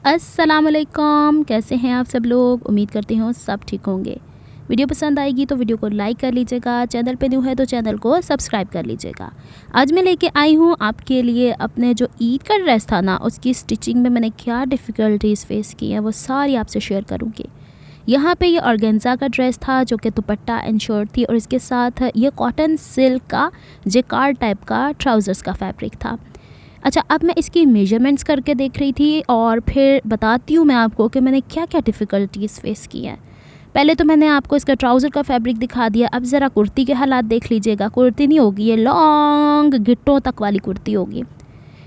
अस्सलामुअलैकुम, कैसे हैं आप सब लोग। उम्मीद करती हूँ सब ठीक होंगे। वीडियो पसंद आएगी तो वीडियो को लाइक कर लीजिएगा, चैनल पे न्यू है तो चैनल को सब्सक्राइब कर लीजिएगा। आज मैं लेके आई हूँ आपके लिए अपने जो ईद का ड्रेस था ना, उसकी स्टिचिंग में मैंने क्या डिफ़िकल्टीज़ फ़ेस की हैं वो सारी आपसे शेयर करूँगी। यहाँ पे ये ऑर्गेन्जा का ड्रेस था जो कि दुपट्टा एंड शर्ट थी, और इसके साथ ये कॉटन सिल्क का जेकार्ड टाइप का ट्राउज़र्स का फैब्रिक था। अच्छा, अब मैं इसकी मेजरमेंट्स करके देख रही थी और फिर बताती हूँ मैं आपको कि मैंने क्या क्या डिफ़िकल्टीज़ फ़ेस की हैं। पहले तो मैंने आपको इसका ट्राउज़र का फैब्रिक दिखा दिया। अब ज़रा कुर्ती के हालात देख लीजिएगा। कुर्ती नहीं होगी, ये लॉन्ग गिट्टों तक वाली कुर्ती होगी।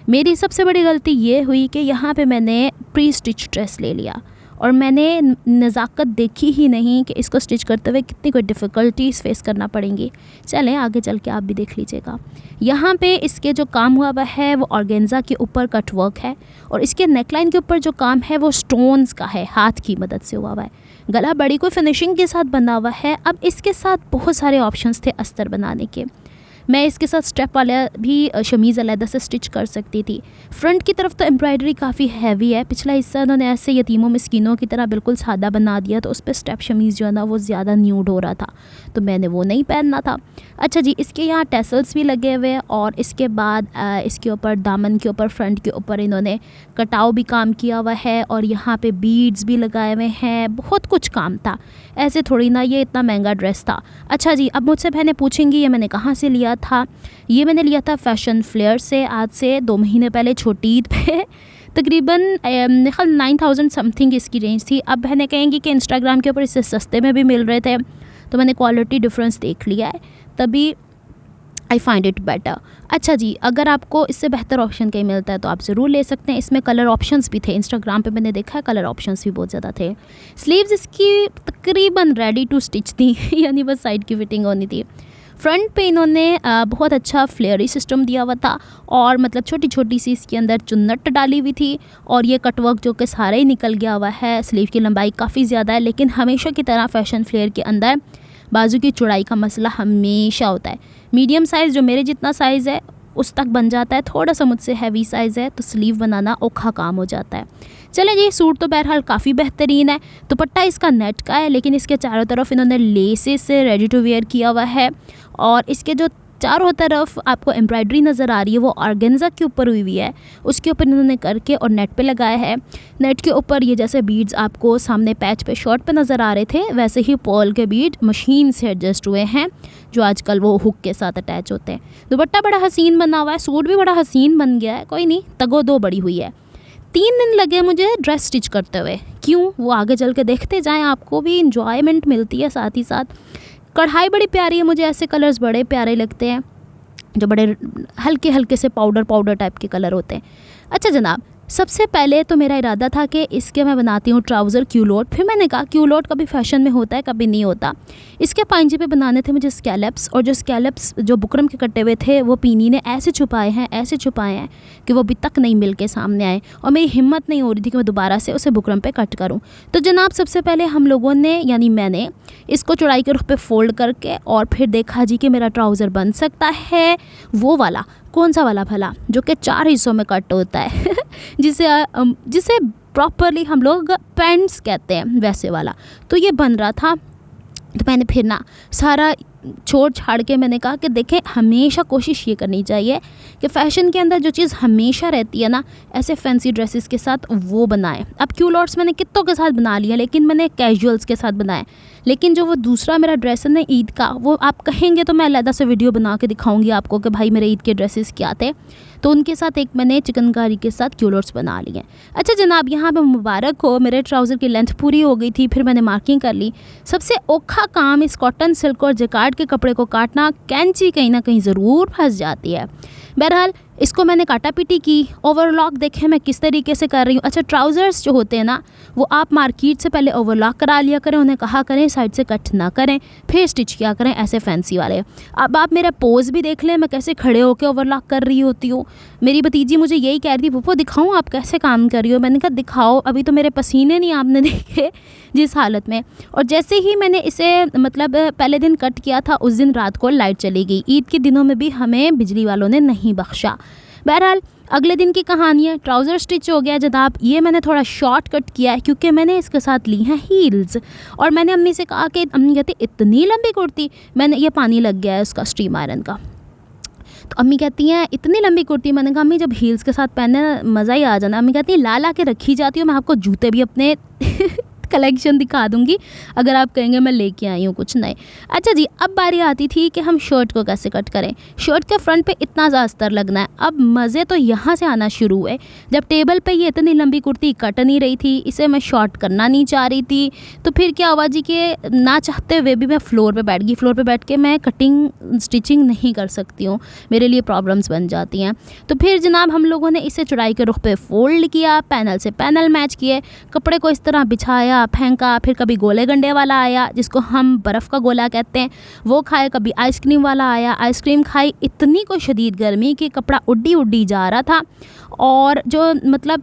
मेरी सबसे बड़ी गलती ये हुई कि यहाँ पे मैंने प्री स्टिच ड्रेस ले लिया और मैंने नज़ाकत देखी ही नहीं कि इसको स्टिच करते हुए कितनी कोई डिफ़िकल्टीज़ फ़ेस करना पड़ेंगी। चलें आगे चल के आप भी देख लीजिएगा। यहाँ पे इसके जो काम हुआ हुआ है वो ऑर्गेन्जा के ऊपर कट वर्क है, और इसके नेकलाइन के ऊपर जो काम है वो स्टोन्स का है, हाथ की मदद से हुआ हुआ है। गला बड़ी कोई फिनिशिंग के साथ बना हुआ है। अब इसके साथ बहुत सारे ऑप्शंस थे अस्तर बनाने के। मैं इसके साथ स्टेप वाला भी शमीज़ अलहदा से स्टिच कर सकती थी। फ्रंट की तरफ तो एम्ब्रॉयडरी काफ़ी हैवी है। पिछला हिस्सा उन्होंने ऐसे यतीमों मिस्कीनों की तरह बिल्कुल सादा बना दिया, तो उस पर स्टेप शमीज़ जो है ना वो ज़्यादा न्यूड हो रहा था, तो मैंने वो नहीं पहनना था। अच्छा जी, इसके यहाँ टेसल्स भी लगे हुए हैं, और इसके बाद इसके ऊपर दामन के ऊपर फ्रंट के ऊपर इन्होंने कटाव भी काम किया हुआ है, और यहाँ पे बीड्स भी लगाए हुए हैं। बहुत कुछ काम था, ऐसे थोड़ी ना ये इतना महंगा ड्रेस था। अच्छा जी, अब मुझसे बहनें पूछेंगी ये मैंने कहाँ से लिया था। ये मैंने लिया था फैशन फ्लेयर से, आज से 2 महीने पहले छोटी ईद पे। तकरीबन 9,000 समथिंग इसकी रेंज थी। अब बहनें कहेंगी कि इंस्टाग्राम के ऊपर इससे सस्ते में भी मिल रहे थे, तो मैंने क्वालिटी डिफरेंस देख लिया है, तभी आई फाइंड इट बेटर। अच्छा जी, अगर आपको इससे बेहतर ऑप्शन कहीं मिलता है तो आप ज़रूर ले सकते हैं। इसमें कलर ऑप्शंस भी थे, इंस्टाग्राम पे मैंने देखा है कलर ऑप्शंस भी बहुत ज़्यादा थे। स्लीव्स इसकी तकरीबन रेडी टू स्टिच थी यानी बस साइड की फिटिंग होनी थी। फ्रंट पे इन्होंने बहुत अच्छा फ्लेयरी सिस्टम दिया हुआ था, और मतलब छोटी छोटी सी इसके अंदर चुन्नट डाली हुई थी, और ये कटवर्क जो कि सारा ही निकल गया हुआ है। स्लीव की लंबाई काफ़ी ज़्यादा है, लेकिन हमेशा की तरह फैशन फ्लेयर के अंदर बाजू की चौड़ाई का मसला हमेशा होता है। मीडियम साइज़ जो मेरे जितना साइज़ है उस तक बन जाता है, थोड़ा सा मुझसे हैवी साइज़ है तो स्लीव बनाना औखा काम हो जाता है। चलें जी, सूट तो बहरहाल काफ़ी बेहतरीन है। दुपट्टा इसका नेट का है, लेकिन इसके चारों तरफ इन्होंने लेसेस से रेडी टू वेयर किया हुआ है, और इसके जो चारों तरफ आपको एम्ब्रॉयडरी नज़र आ रही है वो ऑर्गेन्जा के ऊपर हुई हुई है, उसके ऊपर इन्होंने करके और नेट पे लगाया है। नेट के ऊपर ये जैसे बीड्स आपको सामने पैच पे शॉर्ट पे नज़र आ रहे थे, वैसे ही पर्ल के बीड मशीन से एडजस्ट हुए हैं, जो आजकल वो हुक के साथ अटैच होते हैं। दुपट्टा बड़ा हसीन बना हुआ है, सूट भी बड़ा हसीन बन गया है। कोई नहीं, तगो दो बड़ी हुई है। 3 दिन लगे मुझे ड्रेस स्टिच करते हुए। क्यों, वो आगे चल के देखते जाएँ, आपको भी इंजॉयमेंट मिलती है साथ ही साथ। कढ़ाई बड़ी प्यारी है, मुझे ऐसे कलर्स बड़े प्यारे लगते हैं जो बड़े हल्के हल्के से पाउडर टाइप के कलर होते हैं। अच्छा जनाब, सबसे पहले तो मेरा इरादा था कि इसके मैं बनाती हूँ ट्राउज़र क्यूलोट। फिर मैंने कहा क्यूलोट कभी फैशन में होता है कभी नहीं होता। इसके पांजे पे बनाने थे मुझे स्कैलप्स, और जो स्कैलप्स जो बुकरम के कटे हुए थे वो पीनी ने ऐसे छुपाए हैं कि वो अभी तक नहीं मिल के सामने आए, और मेरी हिम्मत नहीं हो रही थी कि मैं दोबारा से उसे बुकरम पे कट करूँ। तो जनाब, सबसे पहले हम लोगों ने यानी मैंने इसको चौड़ाई के रुख पे फोल्ड करके और फिर देखा जी कि मेरा ट्राउज़र बन सकता है। वो वाला कौन सा वाला भला, जो कि 4 हिस्सों में कट होता है जिसे प्रॉपरली हम लोग पैंट्स कहते हैं, वैसे वाला। तो ये बन रहा था, तो मैंने फिर ना सारा छोड़ छाड़ के मैंने कहा कि देखें, हमेशा कोशिश ये करनी चाहिए कि फ़ैशन के अंदर जो चीज़ हमेशा रहती है ना, ऐसे फैंसी ड्रेसेस के साथ वो बनाएं। अब क्यूलॉट्स मैंने कितों के साथ बना लिया, लेकिन मैंने कैजुअल्स के साथ बनाए। लेकिन जो वो दूसरा मेरा ड्रेस है ना ईद का, वो आप कहेंगे तो मैं अलहदा से वीडियो बना के दिखाऊंगी आपको कि भाई मेरे ईद के ड्रेसेस क्या थे। तो उनके साथ एक मैंने चिकनकारी के साथ क्यूलॉट्स बना लिए। अच्छा जनाब, यहाँ पे मुबारक हो, मेरे ट्राउज़र की लेंथ पूरी हो गई थी, फिर मैंने मार्किंग कर ली। सबसे औखा काम इस कॉटन सिल्क और जेकार्ड के कपड़े को काटना, कैंची कहीं ना कहीं ज़रूर फंस जाती है। बहरहाल इसको मैंने काटा पीटी की। ओवरलॉक देखें मैं किस तरीके से कर रही हूँ। अच्छा, ट्राउज़र्स जो होते हैं ना, वो आप मार्केट से पहले ओवरलॉक करा लिया करें, उन्हें कहा करें साइड से कट ना करें, फिर स्टिच किया करें ऐसे फैंसी वाले। अब आप मेरा पोज भी देख लें, मैं कैसे खड़े होकर ओवरलॉक कर रही होती हूँ। मेरी भतीजी मुझे यही कह रही थी, पप्पो दिखाऊँ आप कैसे काम कर रही हो। मैंने कहा दिखाओ, अभी तो मेरे पसीने नहीं आपने देखे जिस हालत में। और जैसे ही मैंने इसे मतलब पहले दिन कट किया था, उस दिन रात को लाइट चली गई। ईद के दिनों में भी हमें बिजली वालों ने नहीं बख्शा। बहरहाल अगले दिन की कहानी है, ट्राउज़र स्टिच हो गया जनाब। ये मैंने थोड़ा शॉर्ट कट किया है क्योंकि मैंने इसके साथ ली हैं हील्स। और मैंने अम्मी से कहा कि अम्मी कहती इतनी लंबी कुर्ती, मैंने ये पानी लग गया है उसका स्टीम आयरन का। तो अम्मी कहती हैं इतनी लंबी कुर्ती। मैंने कहा अम्मी जब हील्स के साथ पहनने मज़ा ही आ जाना। अम्मी कहती है ला के रखी जाती हूँ, मैं आपको जूते भी अपने कलेक्शन दिखा दूंगी अगर आप कहेंगे मैं लेके आई हूँ कुछ नए। अच्छा जी, अब बारी आती थी कि हम शर्ट को कैसे कट करें। शर्ट के फ्रंट पे इतना ज़्यादा अस्तर लगना है। अब मज़े तो यहाँ से आना शुरू हुए जब टेबल पे ये इतनी लंबी कुर्ती कट नहीं रही थी, इसे मैं शॉर्ट करना नहीं चाह रही थी। तो फिर क्या हुआ जी कि ना चाहते हुए भी मैं फ्लोर पर बैठ गई। फ्लोर पर बैठ के मैं कटिंग स्टिचिंग नहीं कर सकती हूँ, मेरे लिए प्रॉब्लम्स बन जाती हैं। तो फिर जनाब हम लोगों ने इसे चौड़ाई के रुख पे फोल्ड किया, पैनल से पैनल मैच किए, कपड़े को इस तरह बिछाया, फेंका। फिर कभी गोले गंडे वाला आया जिसको हम बर्फ़ का गोला कहते हैं, वो खाए। कभी आइसक्रीम वाला आया, आइसक्रीम खाई। इतनी कोई शदीद गर्मी कि कपड़ा उड्डी जा रहा था। और जो मतलब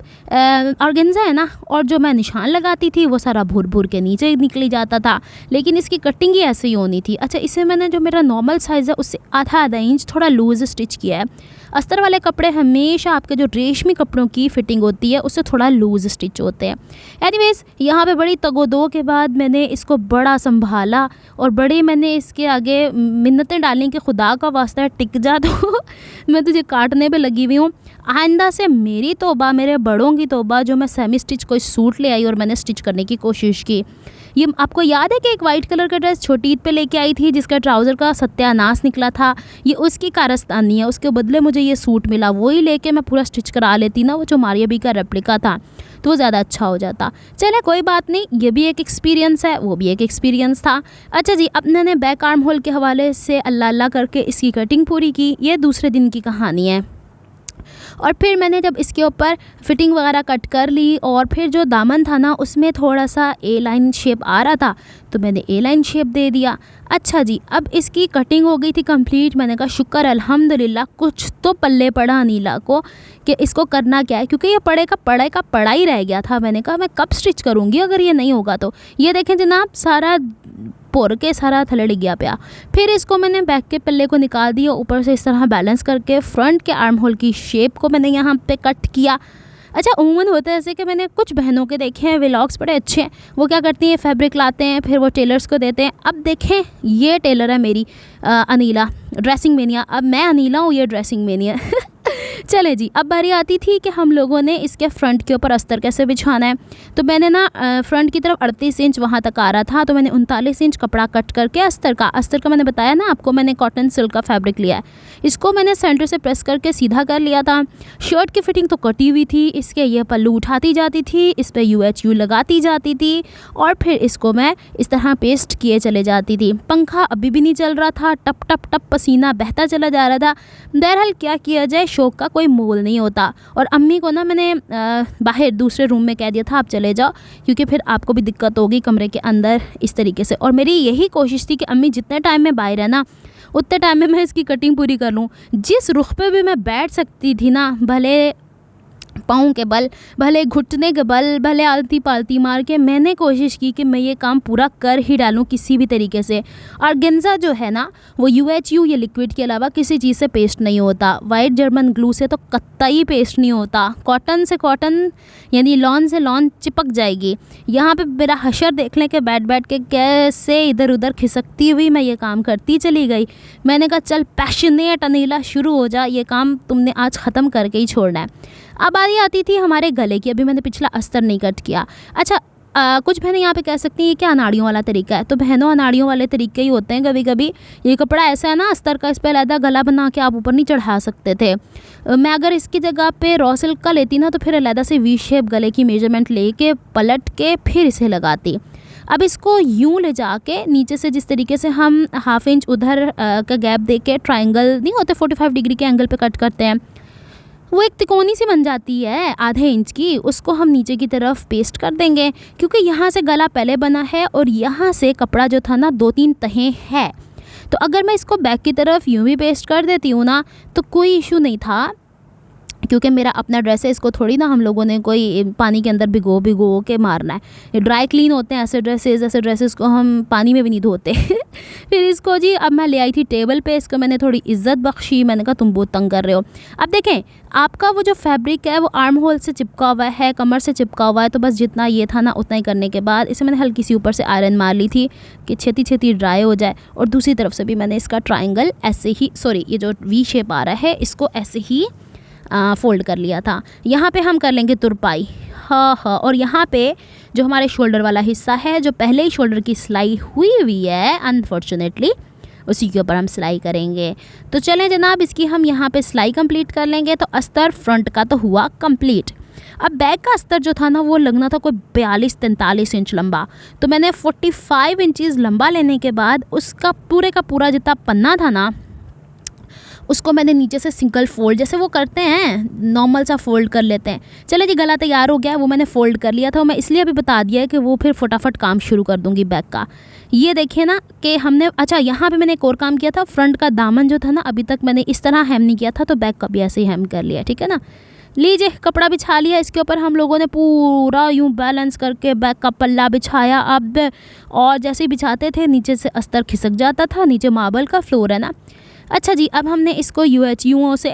ऑर्गेन्जा है ना, और जो मैं निशान लगाती थी वो सारा भुर के नीचे निकली जाता था। लेकिन इसकी कटिंग ही ऐसे ही होनी थी। अच्छा, इसे मैंने जो मेरा नॉर्मल साइज़ है उससे आधा इंच थोड़ा लूज़ स्टिच किया है। अस्तर वाले कपड़े हमेशा आपके जो रेशमी कपड़ों की फ़िटिंग होती है उससे थोड़ा लूज़ स्टिच होते हैं। एनीवेज़, यहाँ पे बड़ी तगोदो के बाद मैंने इसको बड़ा संभाला और बड़ी मैंने इसके आगे मिन्नतें डाली कि खुदा का वास्ता टिक जा, तो मैं तुझे काटने पे लगी हुई हूँ। आइंदा से मेरी तौबा, मेरे बड़ों की तौबा, जो मैं सेमी स्टिच कोई सूट ले आई और मैंने स्टिच करने की कोशिश की। ये आपको याद है कि एक वाइट कलर का ड्रेस छोटी ईद पे लेके आई थी जिसका ट्राउज़र का सत्यानाश निकला था, ये उसकी कारस्तानी है। उसके बदले मुझे ये सूट मिला, वही लेके मैं पूरा स्टिच करा लेती ना, वो जो मारिया बी का रेप्लिका था, तो वो ज़्यादा अच्छा हो जाता। चले कोई बात नहीं, ये भी एक एक्सपीरियंस है, वो भी एक एक्सपीरियंस था। अच्छा जी, अब मैंने बैक आर्म होल के हवाले से अल्लाह अल्लाह करके इसकी कटिंग पूरी की। ये दूसरे दिन की कहानी है। और फिर मैंने जब इसके ऊपर फिटिंग वगैरह कट कर ली और फिर जो दामन था ना उसमें थोड़ा सा ए लाइन शेप आ रहा था, तो मैंने ए लाइन शेप दे दिया। अच्छा जी, अब इसकी कटिंग हो गई थी कंप्लीट। मैंने कहा शुक्र अल्हम्दुलिल्लाह कुछ तो पल्ले पड़ा अनीला को कि इसको करना क्या है, क्योंकि ये पड़ा ही रह गया था। मैंने कहा मैं कब स्टिच करूँगी अगर ये नहीं होगा तो। ये देखें जनाब, सारा पोर के सारा थले डिग गया पिया। फिर इसको मैंने बैक के पल्ले को निकाल दिया, ऊपर से इस तरह बैलेंस करके फ्रंट के आर्म होल की शेप को मैंने यहाँ पे कट किया। अच्छा, उमूमन होता है ऐसे कि मैंने कुछ बहनों के देखे हैं व्लॉग्स बड़े अच्छे हैं, वो क्या करती हैं फैब्रिक लाते हैं फिर वो टेलर्स को देते हैं। अब देखें, ये टेलर है मेरी अनीला, ड्रेसिंग मेनिया। अब मैं अनीला हूँ, ये ड्रेसिंग मेनिया। चले जी, अब बारी आती थी कि हम लोगों ने इसके फ्रंट के ऊपर अस्तर कैसे बिछाना है। तो मैंने ना फ्रंट की तरफ 38 इंच वहाँ तक आ रहा था, तो मैंने 39 इंच कपड़ा कट करके अस्तर का मैंने बताया ना आपको, मैंने कॉटन सिल्क का फैब्रिक लिया है। इसको मैंने सेंटर से प्रेस करके सीधा कर लिया था। शर्ट की फिटिंग तो कटी हुई थी, इसके ये पल्लू उठाती जाती थी, इस पर UHU लगाती जाती थी और फिर इसको मैं इस तरह पेस्ट किए चले जाती थी। पंखा अभी भी नहीं चल रहा था, टप टप टप पसीना बहता चला जा रहा था। बहरहाल क्या किया जाए, शौक का कोई मोल नहीं होता। और अम्मी को ना मैंने बाहर दूसरे रूम में कह दिया था आप चले जाओ, क्योंकि फिर आपको भी दिक्कत होगी कमरे के अंदर इस तरीके से। और मेरी यही कोशिश थी कि अम्मी जितने टाइम में बाहर है ना उतने टाइम में मैं इसकी कटिंग पूरी कर लूँ। जिस रुख पे भी मैं बैठ सकती थी ना, भले पाँव के बल, भले घुटने के बल, भले आलती पालती मार के मैंने कोशिश की कि मैं ये काम पूरा कर ही डालूं किसी भी तरीके से। ऑर्गेन्जा जो है ना वो UHU ये लिक्विड के अलावा किसी चीज़ से पेस्ट नहीं होता। वाइट जर्मन ग्लू से तो कतई पेस्ट नहीं होता। कॉटन से कॉटन यानी लॉन से लॉन चिपक जाएगी। यहाँ पे मेरा हशर देख लें कि बैठ के कैसे इधर उधर खिसकती हुई मैं ये काम करती चली गई। मैंने कहा चल पैशनेट अनीला शुरू हो जा, ये काम तुमने आज ख़त्म करके ही छोड़ना है। अब बारी आती थी हमारे गले की। अभी मैंने पिछला अस्तर नहीं कट किया। अच्छा, कुछ बहनें यहाँ पे कह सकती हैं ये क्या अनाड़ियों वाला तरीका है। तो बहनों, अनाड़ियों वाले तरीके ही होते हैं कभी कभी। ये कपड़ा ऐसा है ना अस्तर का, इस पर अलहदा गला बना के आप ऊपर नहीं चढ़ा सकते थे। मैं अगर इसकी जगह पे रॉ सिल्क का लेती ना तो फिर अलहदा से V शेप गले की मेजरमेंट लेके पलट के फिर इसे लगाती। अब इसको यूँ ले जाके नीचे से जिस तरीके से हम ½ इंच उधर का गैप दे के ट्राइंगल नहीं होते 45 डिग्री के एंगल पे कट करते हैं, वो एक तिकोनी सी बन जाती है ½ इंच की। उसको हम नीचे की तरफ पेस्ट कर देंगे, क्योंकि यहाँ से गला पहले बना है और यहाँ से कपड़ा जो था ना 2-3 तहें है। तो अगर मैं इसको बैक की तरफ यूँ भी पेस्ट कर देती हूँ ना तो कोई इशू नहीं था। क्योंकि मेरा अपना ड्रेस है, इसको थोड़ी ना हम लोगों ने कोई पानी के अंदर भिगो के मारना है। ये ड्राई क्लीन होते हैं ऐसे ड्रेसेस को हम पानी में भी नहीं धोते। फिर इसको जी अब मैं ले आई थी टेबल पे, इसको मैंने थोड़ी इज्जत बख्शी, मैंने कहा तुम बहुत तंग कर रहे हो। अब देखें आपका वो जो फैब्रिक है वो आर्म होल से चिपका हुआ है, कमर से चिपका हुआ है, तो बस जितना ये था ना उतना ही करने के बाद इसे मैंने हल्की सी ऊपर से आयरन मार ली थी कि छेती छेती ड्राई हो जाए। और दूसरी तरफ से भी मैंने इसका ट्राइंगल ऐसे ही, सॉरी ये जो वी शेप आ रहा है इसको ऐसे ही फ़ोल्ड कर लिया था। यहाँ पे हम कर लेंगे तुरपाई, हाँ। और यहाँ पे जो हमारे शोल्डर वाला हिस्सा है, जो पहले ही शोल्डर की सिलाई हुई है अनफॉर्चुनेटली, उसी के ऊपर हम सिलाई करेंगे। तो चलें जनाब, इसकी हम यहाँ पे सिलाई कंप्लीट कर लेंगे। तो अस्तर फ्रंट का तो हुआ कंप्लीट। अब बैक का अस्तर जो था ना वो लगना था कोई 42-43 इंच लंबा, तो मैंने 45 इंचज़ लंबा लेने के बाद उसका पूरे का पूरा जितना पन्ना था ना उसको मैंने नीचे से सिंगल फोल्ड, जैसे वो करते हैं नॉर्मल सा फोल्ड कर लेते हैं। चले जी गला तैयार हो गया, वो मैंने फ़ोल्ड कर लिया था। मैं इसलिए अभी बता दिया है कि वो फिर फटाफट काम शुरू कर दूँगी बैक का। ये देखिए ना कि हमने, अच्छा यहाँ पे मैंने एक और काम किया था, फ्रंट का दामन जो था ना अभी तक मैंने इस तरह हेम नहीं किया था, तो बैक का भी ऐसे ही हेम कर लिया, ठीक है ना। लीजिए कपड़ा बिछा लिया, इसके ऊपर हम लोगों ने पूरा यूँ बैलेंस करके बैक का पल्ला बिछाया। अब और जैसे ही बिछाते थे नीचे से अस्तर खिसक जाता था, नीचे मार्बल का फ्लोर है ना। अच्छा जी, अब हमने इसको UHUओं से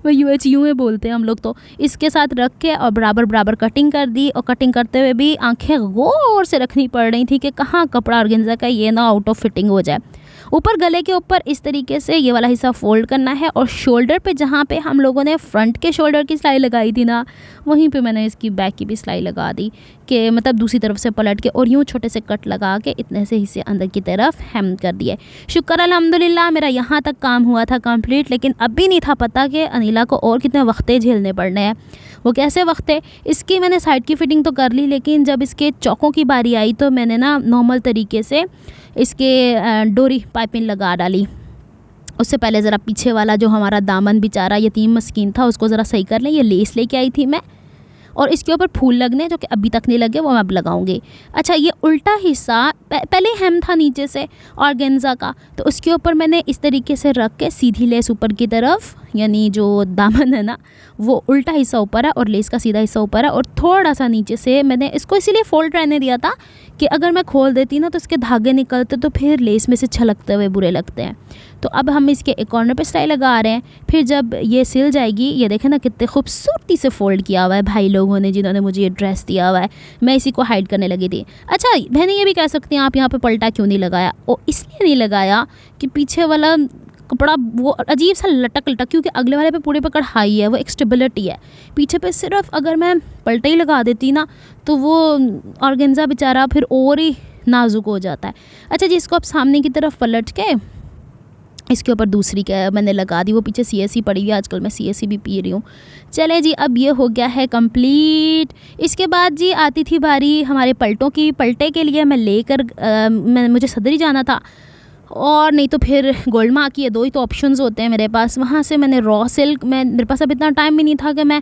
वो UHU बोलते हैं हम लोग, तो इसके साथ रख के और बराबर बराबर कटिंग कर दी। और कटिंग करते हुए भी आंखें गौर से रखनी पड़ रही थी कि कहाँ कपड़ा ऑर्गेन्जा का ये ना आउट ऑफ फिटिंग हो जाए। ऊपर गले के ऊपर इस तरीके से ये वाला हिस्सा फोल्ड करना है, और शोल्डर पे जहाँ पे हम लोगों ने फ्रंट के शोल्डर की सिलाई लगाई थी ना, वहीं पे मैंने इसकी बैक की भी सिलाई लगा दी, कि मतलब दूसरी तरफ से पलट के और यूँ छोटे से कट लगा के इतने से हिस्से अंदर की तरफ हेम कर दिए। शुक्र अल्हम्दुलिल्लाह मेरा यहाँ तक काम हुआ था कंप्लीट। लेकिन अभी नहीं था पता कि अनिला को और कितने वक्ते झेलने पड़ने हैं। वो कैसे वक्ते, इसकी मैंने साइड की फ़िटिंग तो कर ली, लेकिन जब इसके चौकों की बारी आई तो मैंने ना नॉर्मल तरीके से इसके डोरी पाइपिंग लगा डाली। उससे पहले ज़रा पीछे वाला जो हमारा दामन बेचारा यतीम मस्कीन था उसको ज़रा सही कर लें। ये लेस लेके आई थी मैं, और इसके ऊपर फूल लगने जो कि अभी तक नहीं लगे, वो मैं अब लगाऊंगी। अच्छा, ये उल्टा हिस्सा पहले हेम था नीचे से ऑर्गेन्जा का, तो उसके ऊपर मैंने इस तरीके से रख के सीधी लेस ऊपर की तरफ, यानी जो दामन है ना वो उल्टा हिस्सा ऊपर है और लेस का सीधा हिस्सा ऊपर है, और थोड़ा सा नीचे से मैंने इसको इसीलिए फोल्ड रहने दिया था कि अगर मैं खोल देती ना तो इसके धागे निकलते तो फिर लेस में से छलकते हुए बुरे लगते हैं। तो अब हम इसके एक कॉर्नर पे सिलाई लगा रहे हैं। फिर जब ये सिल जाएगी, ये देखें ना कितने खूबसूरती से फ़ोल्ड किया हुआ है भाई लोगों ने जिन्होंने मुझे ये ड्रेस दिया हुआ है। मैं इसी को हाइड करने लगी थी। अच्छा बहनें ये भी कह सकती हैं आप यहाँ पे पलटा क्यों नहीं लगाया, और इसलिए नहीं लगाया कि पीछे वाला कपड़ा वो अजीब सा लटक लटक, क्योंकि अगले वाले पे पूरे पे कढ़ाई है, वो एक स्टेबिलिटी है। पीछे पे सिर्फ अगर मैं पलटा ही लगा देती ना तो वो ऑर्गेन्जा बेचारा फिर और ही नाजुक हो जाता है। अच्छा जी, इसको अब सामने की तरफ पलट के इसके ऊपर दूसरी क्या मैंने लगा दी, वो पीछे CSE पड़ी हुई है, आजकल मैं CSE भी पी रही हूँ। चले जी, अब ये हो गया है कंप्लीट। इसके बाद जी आती थी बारी हमारे पलटों की। पलटे के लिए मैं लेकर मुझे सदरी जाना था, और नहीं तो फिर गोल्ड मार्क की, ये दो ही तो ऑप्शंस होते हैं मेरे पास। वहाँ से मैंने रॉ सिल्क, मेरे पास अब इतना टाइम भी नहीं था कि मैं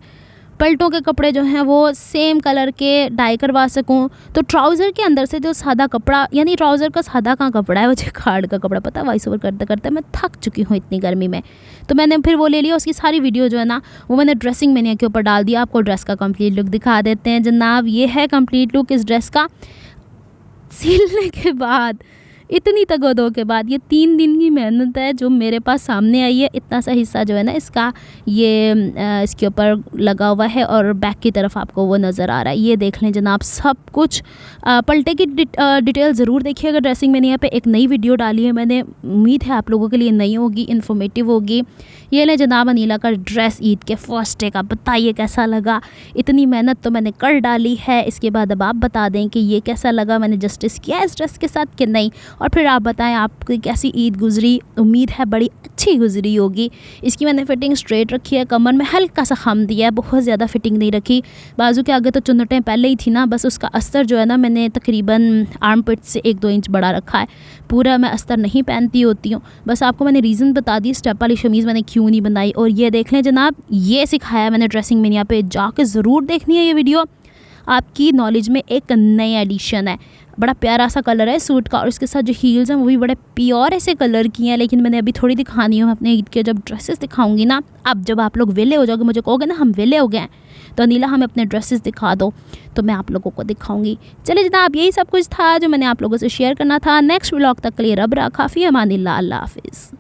पलटों के कपड़े जो हैं वो सेम कलर के डाई करवा सकूं। तो ट्राउज़र के अंदर से जो सादा कपड़ा, यानी ट्राउज़र का सादा का कपड़ा है, वो जेकार्ड का कपड़ा, पता है वॉइस ओवर करते करते मैं थक चुकी हूँ इतनी गर्मी में। तो मैंने फिर वो ले लिया। उसकी सारी वीडियो जो है ना वो मैंने ड्रेसिंग मेनिया के ऊपर डाल दिया। आपको ड्रेस का कंप्लीट लुक दिखा देते हैं जनाब। ये है कंप्लीट लुक इस ड्रेस का। सिलने के बाद, इतनी तगदो के बाद, ये 3 दिन की मेहनत है जो मेरे पास सामने आई है। इतना सा हिस्सा जो है ना इसका, ये इसके ऊपर लगा हुआ है, और बैक की तरफ आपको वो नज़र आ रहा है। ये देख लें जनाब सब कुछ। पलटे की डिटेल ज़रूर देखिएगा। ड्रेसिंग मैंने यहाँ पे एक नई वीडियो डाली है मैंने, उम्मीद है आप लोगों के लिए नई होगी, इन्फॉर्मेटिव होगी। ये ले जनाब अनीला का ड्रेस ईद के फर्स्ट डे का। बताइए कैसा लगा। इतनी मेहनत तो मैंने कर डाली है, इसके बाद अब आप बता दें कि ये कैसा लगा, मैंने जस्टिस किया इस ड्रेस के साथ कि नहीं। और फिर आप बताएं आपकी कैसी ईद गुजरी। उम्मीद है बड़ी अच्छी गुजरी होगी। इसकी मैंने फ़िटिंग स्ट्रेट रखी है, कमर में हल्का सा खम दिया है, बहुत ज़्यादा फ़िटिंग नहीं रखी। बाजू के आगे तो चुन्नटें पहले ही थी ना, बस उसका अस्तर जो है ना मैंने तकरीबन आर्म पिट से 1-2 इंच बड़ा रखा है। पूरा मैं अस्तर नहीं पहनती होती हूँ, बस आपको मैंने रीज़न बता दी स्टेप वाली शमीज़ मैंने क्यों नहीं बनाई। और ये देख लें जनाब, ये सिखाया मैंने ड्रेसिंग मेनिया पे, जाके ज़रूर देखनी है ये वीडियो। आपकी नॉलेज में एक नई एडिशन है। बड़ा प्यारा सा कलर है सूट का, और इसके साथ जो हील्स हैं वो भी बड़े प्योर ऐसे कलर की हैं। लेकिन मैंने अभी थोड़ी दिखानी हूँ अपने ईद के जब ड्रेसेस दिखाऊंगी ना, अब जब आप लोग वेले हो जाओगे, मुझे कहोगे ना हम वेले हो गए हैं तो अनिला हमें अपने ड्रेसेस दिखा दो, तो मैं आप लोगों को दिखाऊंगी। चलिए जनाब, यही सब कुछ था जो मैंने आप लोगों से शेयर करना था। नेक्स्ट व्लॉग तक के लिए रब रखा, फी अमानिल्लाह, अल्लाह हाफिज़।